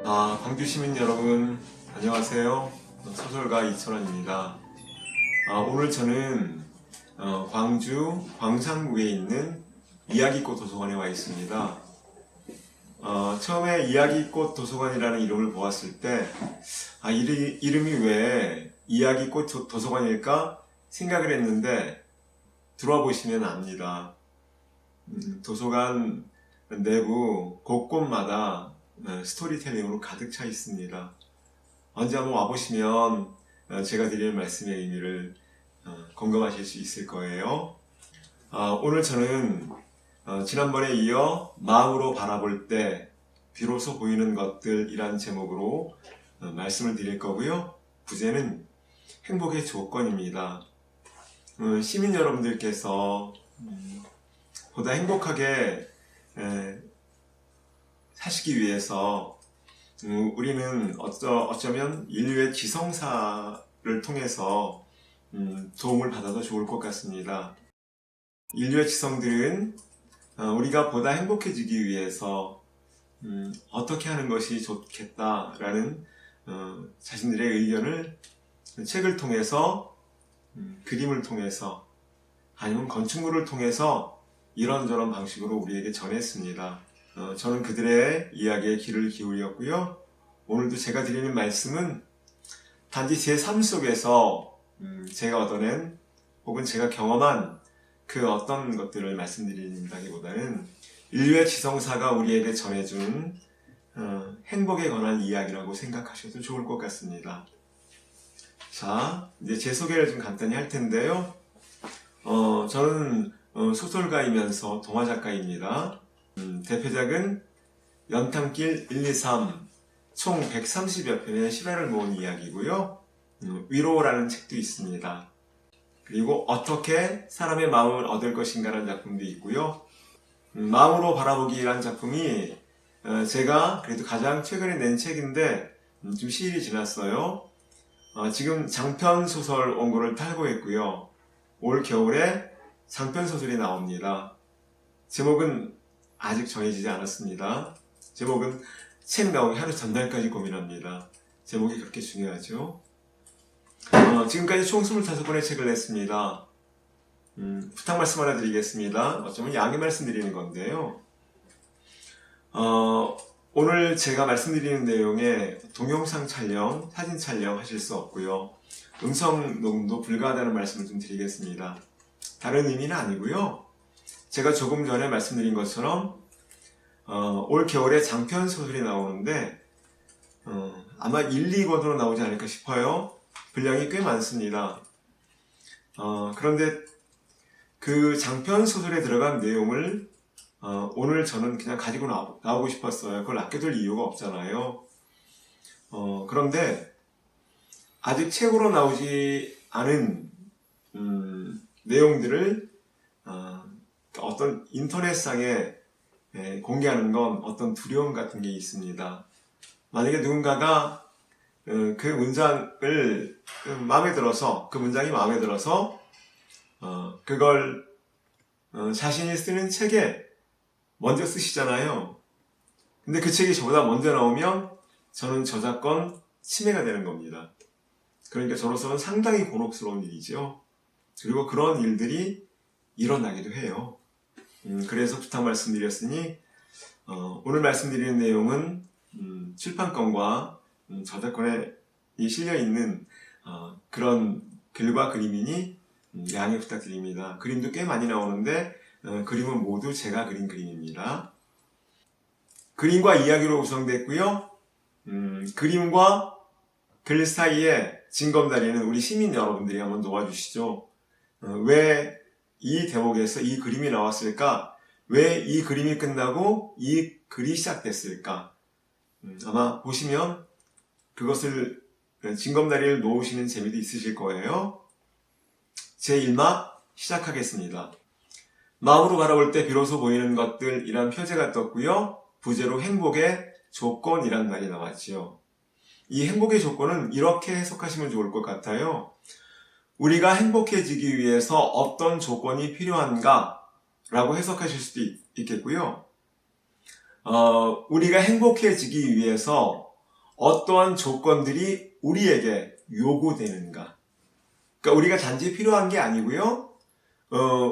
광주 시민 여러분, 안녕하세요. 소설가 이철원입니다. 오늘 저는 광주 광산구에 있는 이야기꽃 도서관에 와 있습니다. 처음에 이야기꽃 도서관이라는 이름을 보았을 때 이름이 왜 이야기꽃 도서관일까 생각을 했는데 들어와 보시면 압니다. 도서관 내부 곳곳마다 스토리텔링으로 가득 차 있습니다. 언제 한번 와보시면 제가 드리는 말씀의 의미를 공감하실 수 있을 거예요. 오늘 저는 지난번에 이어 마음으로 바라볼 때 비로소 보이는 것들이란 제목으로 말씀을 드릴 거고요. 부제는 행복의 조건입니다. 시민 여러분들께서 보다 행복하게 사시기 위해서 우리는 어쩌면 인류의 지성사를 통해서 도움을 받아도 좋을 것 같습니다. 인류의 지성들은 우리가 보다 행복해지기 위해서 어떻게 하는 것이 좋겠다라는 자신들의 의견을 책을 통해서, 그림을 통해서, 아니면 건축물을 통해서 이런저런 방식으로 우리에게 전했습니다. 저는 그들의 이야기에 귀를 기울였고요. 오늘도 제가 드리는 말씀은 단지 제 삶 속에서 제가 얻어낸 혹은 제가 경험한 그 어떤 것들을 말씀드린다기보다는 인류의 지성사가 우리에게 전해준 행복에 관한 이야기라고 생각하셔도 좋을 것 같습니다. 자, 이제 제 소개를 좀 간단히 할 텐데요. 저는 소설가이면서 동화작가입니다. 대표작은 연탄길 123, 총 130여 편의 실화를 모은 이야기고요. 위로라는 책도 있습니다. 그리고 어떻게 사람의 마음을 얻을 것인가라는 작품도 있고요. 마음으로 바라보기라는 작품이 제가 그래도 가장 최근에 낸 책인데 좀 시일이 지났어요. 지금 장편소설 원고를 탈고했고요. 올 겨울에 장편소설이 나옵니다. 제목은 아직 정해지지 않았습니다. 제목은 책 나오기 하루 전날까지 고민합니다. 제목이 그렇게 중요하죠. 지금까지 총 25권의 책을 냈습니다. 부탁 말씀 하나 드리겠습니다. 어쩌면 양해 말씀드리는 건데요. 오늘 제가 말씀드리는 내용에 동영상 촬영, 사진 촬영 하실 수 없고요. 음성 녹음도 불가하다는 말씀을 좀 드리겠습니다. 다른 의미는 아니고요. 제가 조금 전에 말씀드린 것처럼 올 겨울에 장편 소설이 나오는데 아마 1, 2권으로 나오지 않을까 싶어요. 분량이 꽤 많습니다. 그런데 그 장편 소설에 들어간 내용을 오늘 저는 그냥 가지고 나오고 싶었어요. 그걸 아껴둘 이유가 없잖아요. 그런데 아직 책으로 나오지 않은 내용들을 어떤 인터넷상에 공개하는 건 어떤 두려움 같은 게 있습니다. 만약에 누군가가 그 문장을 마음에 들어서, 그 문장이 마음에 들어서 그걸 자신이 쓰는 책에 먼저 쓰시잖아요. 근데 그 책이 저보다 먼저 나오면 저는 저작권 침해가 되는 겁니다. 그러니까 저로서는 상당히 곤혹스러운 일이죠. 그리고 그런 일들이 일어나기도 해요. 그래서 부탁 말씀드렸으니 오늘 말씀드리는 내용은 출판권과 저작권에 실려있는 그런 글과 그림이니 양해 부탁드립니다. 그림도 꽤 많이 나오는데 그림은 모두 제가 그린 그림입니다. 그림과 이야기로 구성됐고요. 그림과 글 사이에 징검다리는 우리 시민 여러분들이 한번 도와주시죠. 왜 이 대목에서 이 그림이 나왔을까? 왜 이 그림이 끝나고 이 글이 시작됐을까? 아마 보시면 그것을 징검다리를 놓으시는 재미도 있으실 거예요. 제1막 시작하겠습니다. 마음으로 바라볼 때 비로소 보이는 것들이란 표제가 떴고요. 부제로 행복의 조건이란 말이 나왔지요. 이 행복의 조건은 이렇게 해석하시면 좋을 것 같아요. 우리가 행복해지기 위해서 어떤 조건이 필요한가? 라고 해석하실 수도 있겠고요. 우리가 행복해지기 위해서 어떠한 조건들이 우리에게 요구되는가. 그러니까 우리가 단지 필요한 게 아니고요.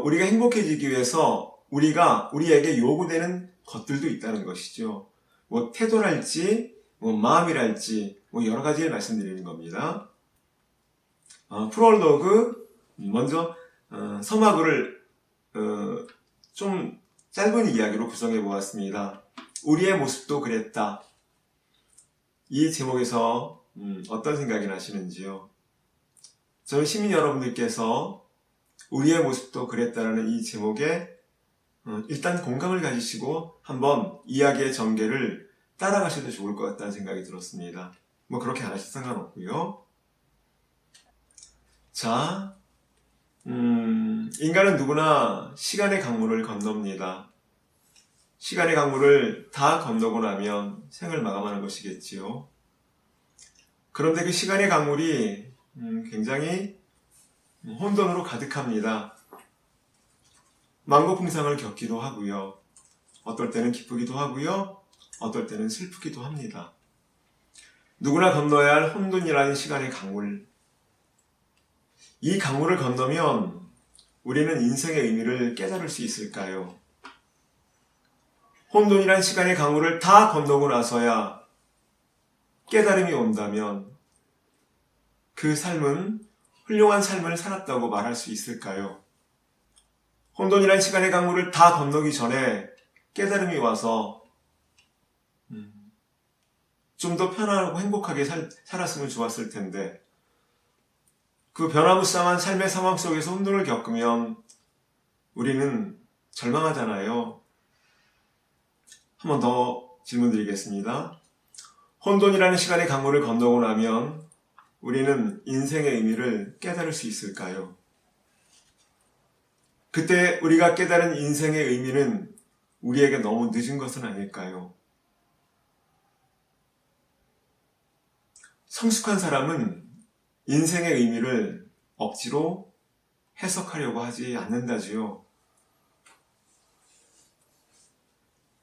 우리가 행복해지기 위해서 우리에게 요구되는 것들도 있다는 것이죠. 뭐 태도랄지, 뭐 마음이랄지, 뭐 여러 가지를 말씀드리는 겁니다. 프롤로그, 먼저 서마구를 좀 짧은 이야기로 구성해 보았습니다. 우리의 모습도 그랬다. 이 제목에서 어떤 생각이 나시는지요? 저는 시민 여러분들께서 우리의 모습도 그랬다라는 이 제목에 일단 공감을 가지시고 한번 이야기의 전개를 따라가셔도 좋을 것 같다는 생각이 들었습니다. 뭐 그렇게 안 하셔도 상관없고요. 자, 인간은 누구나 시간의 강물을 건넙니다. 시간의 강물을 다 건너고 나면 생을 마감하는 것이겠지요. 그런데 그 시간의 강물이 굉장히 혼돈으로 가득합니다. 만고풍상을 겪기도 하고요. 어떨 때는 기쁘기도 하고요. 어떨 때는 슬프기도 합니다. 누구나 건너야 할 혼돈이라는 시간의 강물. 이 강물을 건너면 우리는 인생의 의미를 깨달을 수 있을까요? 혼돈이란 시간의 강물을 다 건너고 나서야 깨달음이 온다면 그 삶은 훌륭한 삶을 살았다고 말할 수 있을까요? 혼돈이란 시간의 강물을 다 건너기 전에 깨달음이 와서 좀 더 편안하고 행복하게 살았으면 좋았을 텐데 그 변화무쌍한 삶의 상황 속에서 혼돈을 겪으면 우리는 절망하잖아요. 한 번 더 질문 드리겠습니다. 혼돈이라는 시간의 강물을 건너고 나면 우리는 인생의 의미를 깨달을 수 있을까요? 그때 우리가 깨달은 인생의 의미는 우리에게 너무 늦은 것은 아닐까요? 성숙한 사람은 인생의 의미를 억지로 해석하려고 하지 않는다지요.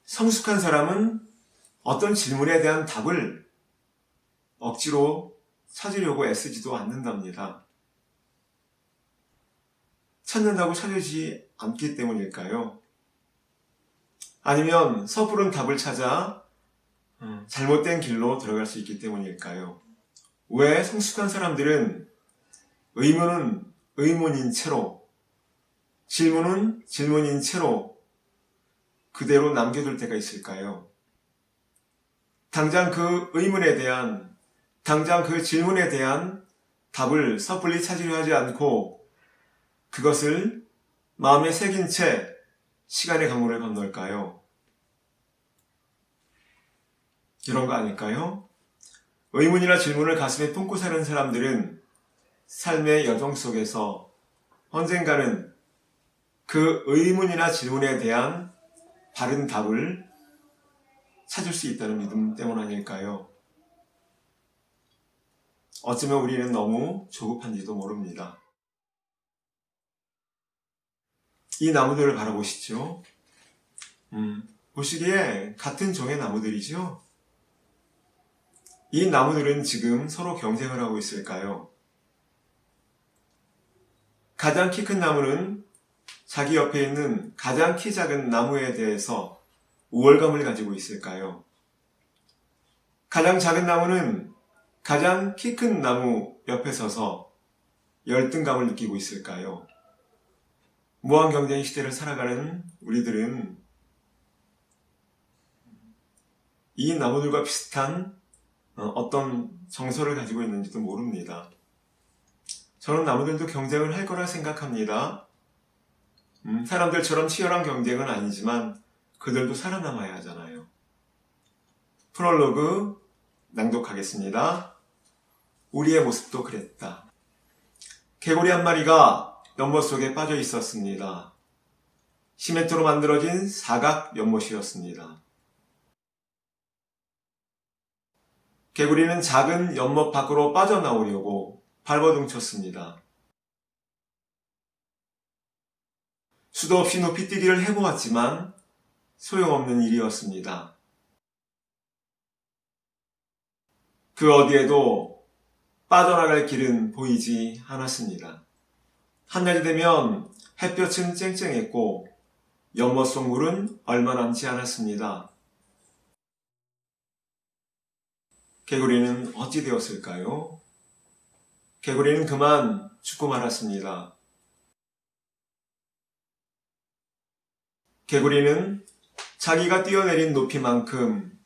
성숙한 사람은 어떤 질문에 대한 답을 억지로 찾으려고 애쓰지도 않는답니다. 찾는다고 찾으지 않기 때문일까요? 아니면 섣부른 답을 찾아 잘못된 길로 들어갈 수 있기 때문일까요? 왜 성숙한 사람들은 의문은 의문인 채로, 질문은 질문인 채로 그대로 남겨둘 때가 있을까요? 당장 그 의문에 대한, 당장 그 질문에 대한 답을 섣불리 찾으려 하지 않고 그것을 마음에 새긴 채 시간의 강물을 건널까요? 이런 거 아닐까요? 의문이나 질문을 가슴에 품고 사는 사람들은 삶의 여정 속에서 언젠가는 그 의문이나 질문에 대한 바른 답을 찾을 수 있다는 믿음 때문 아닐까요? 어쩌면 우리는 너무 조급한지도 모릅니다. 이 나무들을 바라보시죠. 보시기에 같은 종의 나무들이죠. 이 나무들은 지금 서로 경쟁을 하고 있을까요? 가장 키 큰 나무는 자기 옆에 있는 가장 키 작은 나무에 대해서 우월감을 가지고 있을까요? 가장 작은 나무는 가장 키 큰 나무 옆에 서서 열등감을 느끼고 있을까요? 무한 경쟁 시대를 살아가는 우리들은 이 나무들과 비슷한 어떤 정서를 가지고 있는지도 모릅니다. 저는 나무들도 경쟁을 할 거라 생각합니다. 사람들처럼 치열한 경쟁은 아니지만 그들도 살아남아야 하잖아요. 프롤로그 낭독하겠습니다. 우리의 모습도 그랬다. 개구리 한 마리가 연못 속에 빠져 있었습니다. 시멘트로 만들어진 사각 연못이었습니다. 개구리는 작은 연못 밖으로 빠져나오려고 발버둥 쳤습니다. 수도 없이 높이 뛰기를 해보았지만 소용없는 일이었습니다. 그 어디에도 빠져나갈 길은 보이지 않았습니다. 한낮이 되면 햇볕은 쨍쨍했고 연못 속 물은 얼마 남지 않았습니다. 개구리는 어찌 되었을까요? 개구리는 그만 죽고 말았습니다. 개구리는 자기가 뛰어내린 높이만큼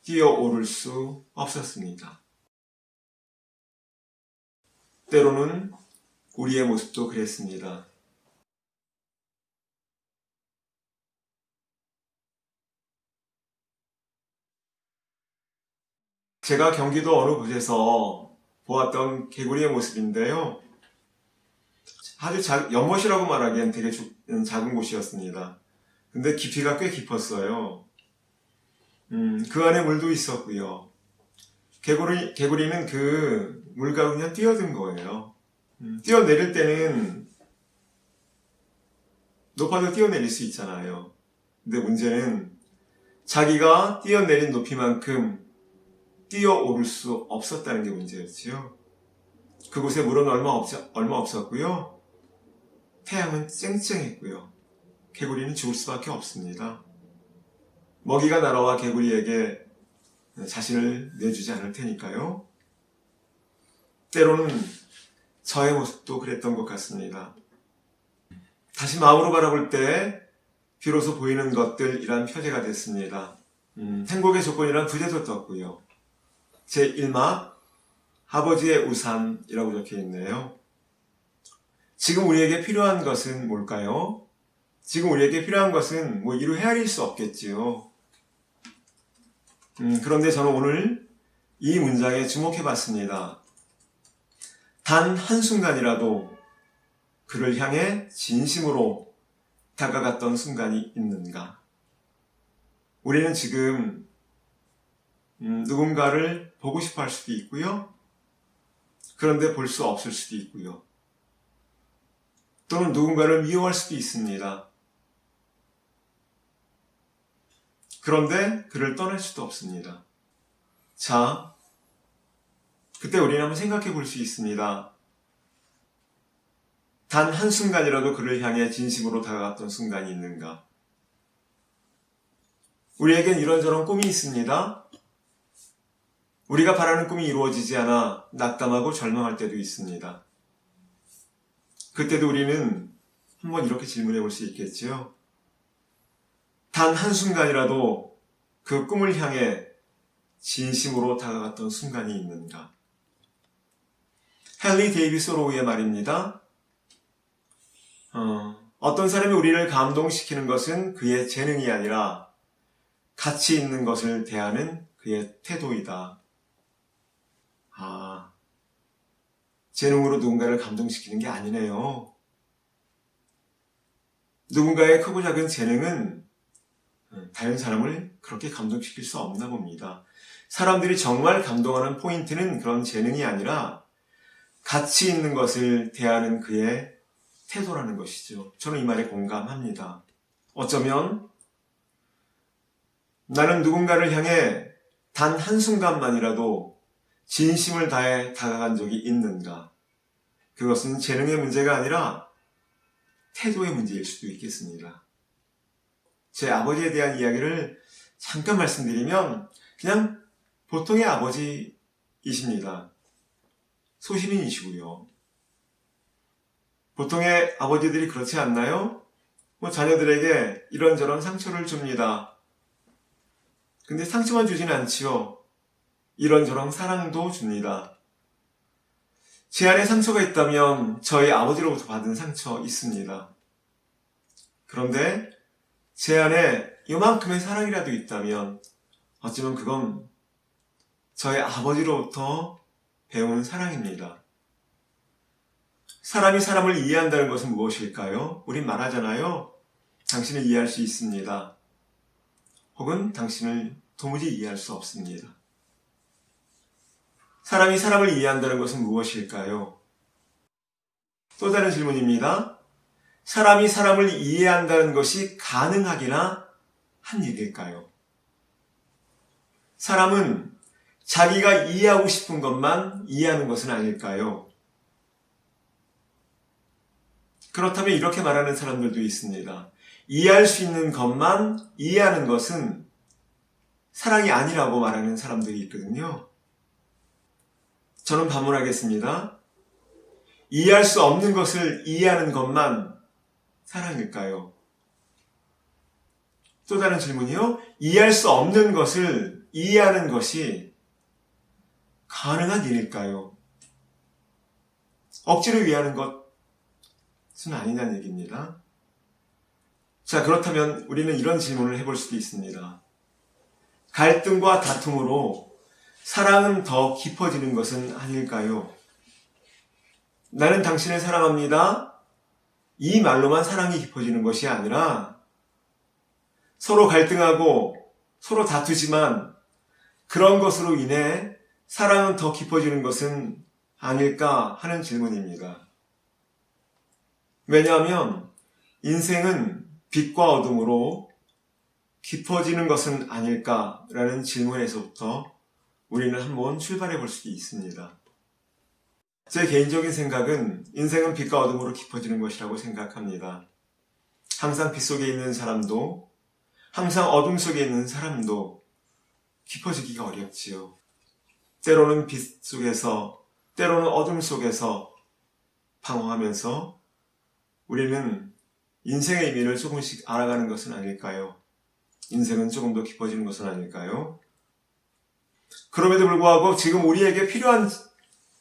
뛰어오를 수 없었습니다. 때로는 우리의 모습도 그랬습니다. 제가 경기도 어느 곳에서 보았던 개구리의 모습인데요. 아주 연못이라고 말하기엔 되게 작은 곳이었습니다. 근데 깊이가 꽤 깊었어요. 그 안에 물도 있었고요. 개구리는 그 물가로 그냥 뛰어든 거예요. 뛰어내릴 때는 높아도 뛰어내릴 수 있잖아요. 근데 문제는 자기가 뛰어내린 높이만큼 뛰어오를 수 없었다는 게 문제였지요. 그곳에 물은 얼마 없었고요. 태양은 쨍쨍했고요. 개구리는 죽을 수밖에 없습니다. 먹이가 날아와 개구리에게 자신을 내주지 않을 테니까요. 때로는 저의 모습도 그랬던 것 같습니다. 다시 마음으로 바라볼 때 비로소 보이는 것들이란 표제가 됐습니다. 행복의 조건이란 부제도 떴고요. 제1막 아버지의 우산이라고 적혀 있네요. 지금 우리에게 필요한 것은 뭘까요? 지금 우리에게 필요한 것은 이루 헤아릴 수 없겠지요. 그런데 저는 오늘 이 문장에 주목해 봤습니다. 단 한순간이라도 그를 향해 진심으로 다가갔던 순간이 있는가? 우리는 지금 누군가를 보고 싶어 할 수도 있고요. 그런데 볼 수 없을 수도 있고요. 또는 누군가를 미워할 수도 있습니다. 그런데 그를 떠날 수도 없습니다. 자, 그때 우리는 한번 생각해 볼 수 있습니다. 단 한순간이라도 그를 향해 진심으로 다가갔던 순간이 있는가? 우리에겐 이런저런 꿈이 있습니다. 우리가 바라는 꿈이 이루어지지 않아 낙담하고 절망할 때도 있습니다. 그때도 우리는 한번 이렇게 질문해 볼 수 있겠지요. 단 한순간이라도 그 꿈을 향해 진심으로 다가갔던 순간이 있는가? 헨리 데이비스 소로우의 말입니다. 어떤 사람이 우리를 감동시키는 것은 그의 재능이 아니라 가치 있는 것을 대하는 그의 태도이다. 재능으로 누군가를 감동시키는 게 아니네요. 누군가의 크고 작은 재능은 다른 사람을 그렇게 감동시킬 수 없나 봅니다. 사람들이 정말 감동하는 포인트는 그런 재능이 아니라 가치 있는 것을 대하는 그의 태도라는 것이죠. 저는 이 말에 공감합니다. 어쩌면 나는 누군가를 향해 단 한순간만이라도 진심을 다해 다가간 적이 있는가? 그것은 재능의 문제가 아니라 태도의 문제일 수도 있겠습니다. 제 아버지에 대한 이야기를 잠깐 말씀드리면 그냥 보통의 아버지이십니다. 소시민이시고요. 보통의 아버지들이 그렇지 않나요? 자녀들에게 이런저런 상처를 줍니다. 근데 상처만 주진 않지요. 이런저런 사랑도 줍니다. 제 안에 상처가 있다면 저희 아버지로부터 받은 상처 있습니다. 그런데 제 안에 이만큼의 사랑이라도 있다면 어쩌면 그건 저희 아버지로부터 배운 사랑입니다. 사람이 사람을 이해한다는 것은 무엇일까요? 우린 말하잖아요. 당신을 이해할 수 있습니다. 혹은 당신을 도무지 이해할 수 없습니다. 사람이 사람을 이해한다는 것은 무엇일까요? 또 다른 질문입니다. 사람이 사람을 이해한다는 것이 가능하기나 한 일일까요? 사람은 자기가 이해하고 싶은 것만 이해하는 것은 아닐까요? 그렇다면 이렇게 말하는 사람들도 있습니다. 이해할 수 있는 것만 이해하는 것은 사랑이 아니라고 말하는 사람들이 있거든요. 저는 반문하겠습니다. 이해할 수 없는 것을 이해하는 것만 사랑일까요? 또 다른 질문이요. 이해할 수 없는 것을 이해하는 것이 가능한 일일까요? 억지로 이해하는 것은 아니냐는 얘기입니다. 자, 그렇다면 우리는 이런 질문을 해볼 수도 있습니다. 갈등과 다툼으로 사랑은 더 깊어지는 것은 아닐까요? 나는 당신을 사랑합니다. 이 말로만 사랑이 깊어지는 것이 아니라 서로 갈등하고 서로 다투지만 그런 것으로 인해 사랑은 더 깊어지는 것은 아닐까 하는 질문입니다. 왜냐하면 인생은 빛과 어둠으로 깊어지는 것은 아닐까라는 질문에서부터 우리는 한번 출발해 볼 수도 있습니다. 제 개인적인 생각은 인생은 빛과 어둠으로 깊어지는 것이라고 생각합니다. 항상 빛 속에 있는 사람도 항상 어둠 속에 있는 사람도 깊어지기가 어렵지요. 때로는 빛 속에서 때로는 어둠 속에서 방황하면서 우리는 인생의 의미를 조금씩 알아가는 것은 아닐까요? 인생은 조금 더 깊어지는 것은 아닐까요? 그럼에도 불구하고 지금 우리에게 필요한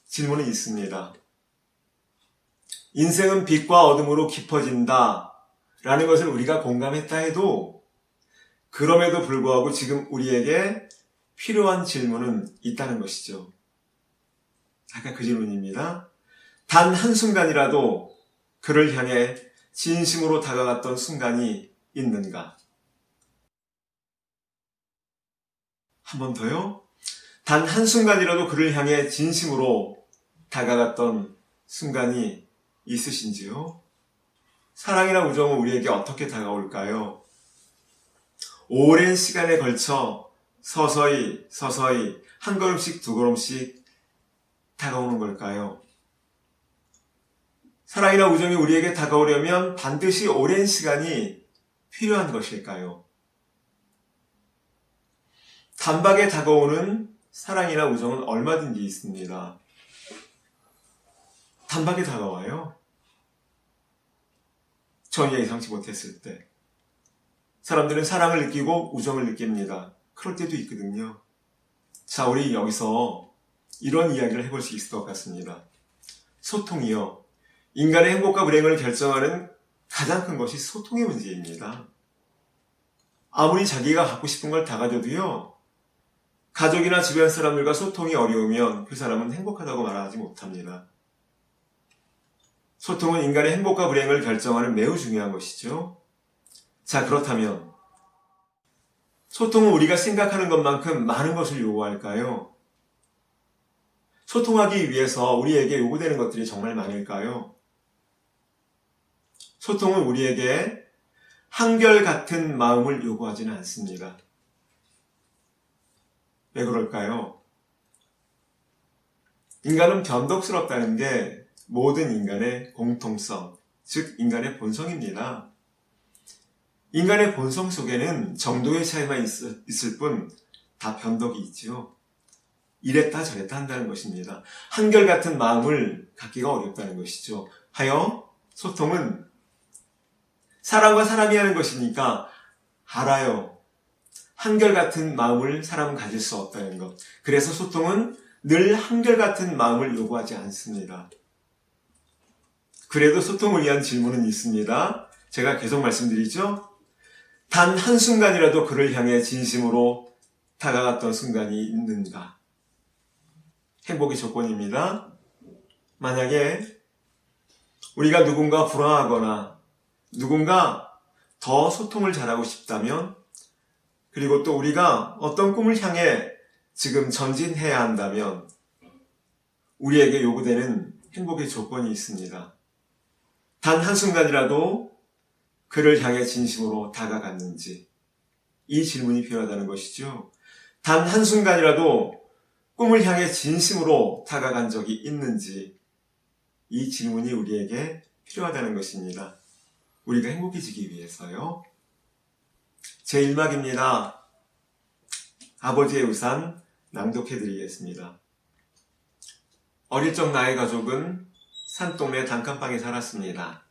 질문이 있습니다. 인생은 빛과 어둠으로 깊어진다 라는 것을 우리가 공감했다 해도 그럼에도 불구하고 지금 우리에게 필요한 질문은 있다는 것이죠. 아까 그 질문입니다. 단 한순간이라도 그를 향해 진심으로 다가갔던 순간이 있는가? 한 번 더요. 단 한순간이라도 그를 향해 진심으로 다가갔던 순간이 있으신지요? 사랑이나 우정은 우리에게 어떻게 다가올까요? 오랜 시간에 걸쳐 서서히 한 걸음씩 두 걸음씩 다가오는 걸까요? 사랑이나 우정이 우리에게 다가오려면 반드시 오랜 시간이 필요한 것일까요? 단박에 다가오는 사랑이나 우정은 얼마든지 있습니다. 단박에 다가와요. 전혀 예상치 못했을 때. 사람들은 사랑을 느끼고 우정을 느낍니다. 그럴 때도 있거든요. 자, 우리 여기서 이런 이야기를 해볼 수 있을 것 같습니다. 소통이요. 인간의 행복과 불행을 결정하는 가장 큰 것이 소통의 문제입니다. 아무리 자기가 갖고 싶은 걸 다 가져도요. 가족이나 주변 사람들과 소통이 어려우면 그 사람은 행복하다고 말하지 못합니다. 소통은 인간의 행복과 불행을 결정하는 매우 중요한 것이죠. 자, 그렇다면 소통은 우리가 생각하는 것만큼 많은 것을 요구할까요? 소통하기 위해서 우리에게 요구되는 것들이 정말 많을까요? 소통은 우리에게 한결같은 마음을 요구하지는 않습니다. 왜 그럴까요? 인간은 변덕스럽다는 게 모든 인간의 공통성, 즉 인간의 본성입니다. 인간의 본성 속에는 정도의 차이만 있을 뿐 다 변덕이 있지요. 이랬다 저랬다 한다는 것입니다. 한결같은 마음을 갖기가 어렵다는 것이죠. 하여 소통은 사람과 사람이 하는 것이니까 알아요. 한결같은 마음을 사람은 가질 수 없다는 것. 그래서 소통은 늘 한결같은 마음을 요구하지 않습니다. 그래도 소통을 위한 질문은 있습니다. 제가 계속 말씀드리죠. 단 한순간이라도 그를 향해 진심으로 다가갔던 순간이 있는가? 행복의 조건입니다. 만약에 우리가 누군가 불안하거나 누군가 더 소통을 잘하고 싶다면 그리고 또 우리가 어떤 꿈을 향해 지금 전진해야 한다면 우리에게 요구되는 행복의 조건이 있습니다. 단 한순간이라도 그를 향해 진심으로 다가갔는지 이 질문이 필요하다는 것이죠. 단 한순간이라도 꿈을 향해 진심으로 다가간 적이 있는지, 이 질문이 우리에게 필요하다는 것입니다. 우리가 행복해지기 위해서요. 제1막입니다. 아버지의 우산 낭독해드리겠습니다. 어릴 적 나의 가족은 산동네 단칸방에 살았습니다.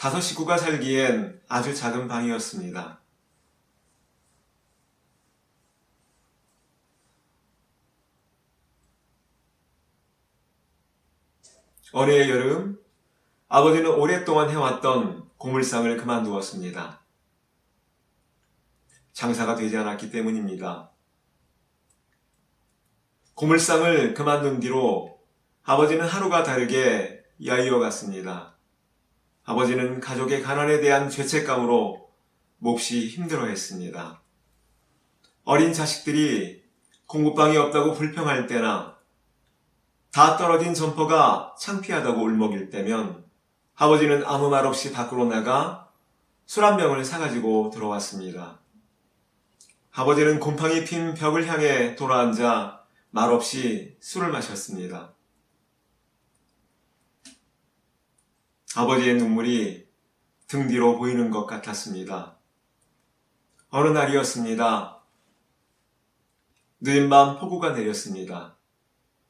5 식구가 살기엔 아주 작은 방이었습니다. 어느 해 여름, 아버지는 오랫동안 해왔던 고물상을 그만두었습니다. 장사가 되지 않았기 때문입니다. 고물상을 그만둔 뒤로 아버지는 하루가 다르게 야유어 갔습니다. 아버지는 가족의 가난에 대한 죄책감으로 몹시 힘들어했습니다. 어린 자식들이 공부방이 없다고 불평할 때나 다 떨어진 점퍼가 창피하다고 울먹일 때면 아버지는 아무 말 없이 밖으로 나가 술 한 병을 사가지고 들어왔습니다. 아버지는 곰팡이 핀 벽을 향해 돌아앉아 말없이 술을 마셨습니다. 아버지의 눈물이 등 뒤로 보이는 것 같았습니다. 어느 날이었습니다. 늦은 밤 폭우가 내렸습니다.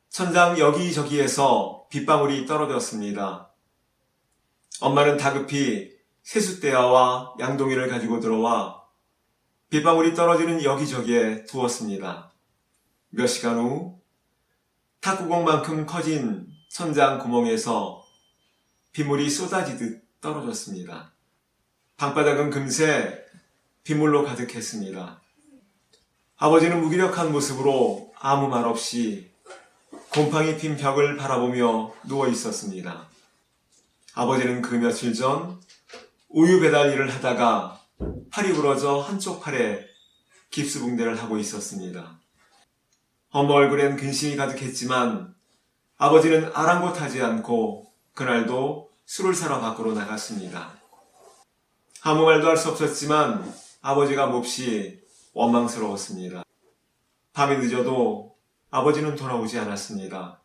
천장 여기저기에서 빗방울이 떨어졌습니다. 엄마는 다급히 세숫대야와 양동이를 가지고 들어와 빗방울이 떨어지는 여기저기에 두었습니다. 몇 시간 후 탁구공만큼 커진 천장 구멍에서 빗물이 쏟아지듯 떨어졌습니다. 방바닥은 금세 빗물로 가득했습니다. 아버지는 무기력한 모습으로 아무 말 없이 곰팡이 핀 벽을 바라보며 누워 있었습니다. 아버지는 그 며칠 전 우유 배달 일을 하다가 팔이 부러져 한쪽 팔에 깁스붕대를 하고 있었습니다. 엄마 얼굴엔 근심이 가득했지만 아버지는 아랑곳하지 않고 그날도 술을 사러 밖으로 나갔습니다. 아무 말도 할 수 없었지만 아버지가 몹시 원망스러웠습니다. 밤이 늦어도 아버지는 돌아오지 않았습니다.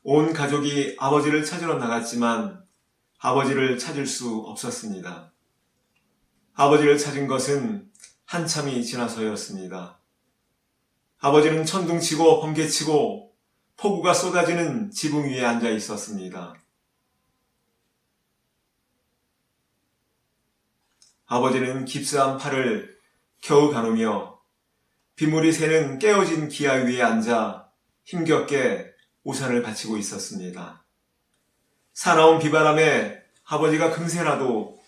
온 가족이 아버지를 찾으러 나갔지만 아버지를 찾을 수 없었습니다. 아버지를 찾은 것은 한참이 지나서였습니다. 아버지는 천둥치고 번개치고 폭우가 쏟아지는 지붕 위에 앉아 있었습니다. 아버지는 깁스한 팔을 겨우 가누며 빗물이 새는 깨어진 기아 위에 앉아 힘겹게 우산을 받치고 있었습니다. 사나운 비바람에 아버지가 금세라도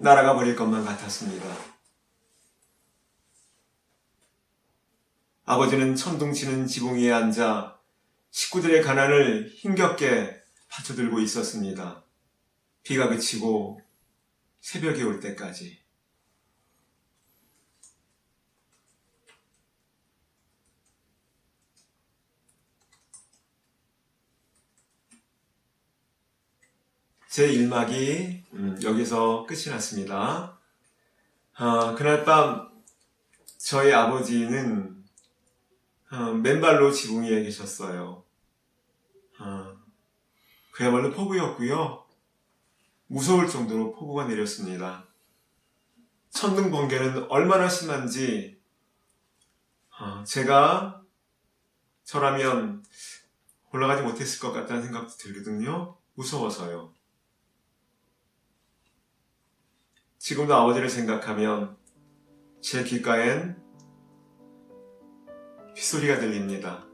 날아가 버릴 것만 같았습니다. 아버지는 천둥치는 지붕 위에 앉아 식구들의 가난을 힘겹게 받쳐들고 있었습니다. 비가 그치고 새벽이 올 때까지. 제1막이 여기서 끝이 났습니다. 그날 밤 저희 아버지는 맨발로 지붕 위에 계셨어요. 그야말로 폭우였고요. 무서울 정도로 폭우가 내렸습니다. 천둥 번개는 얼마나 심한지 제가 저라면 올라가지 못했을 것 같다는 생각도 들거든요. 무서워서요. 지금도 아버지를 생각하면 제 귓가엔 빗소리가 들립니다.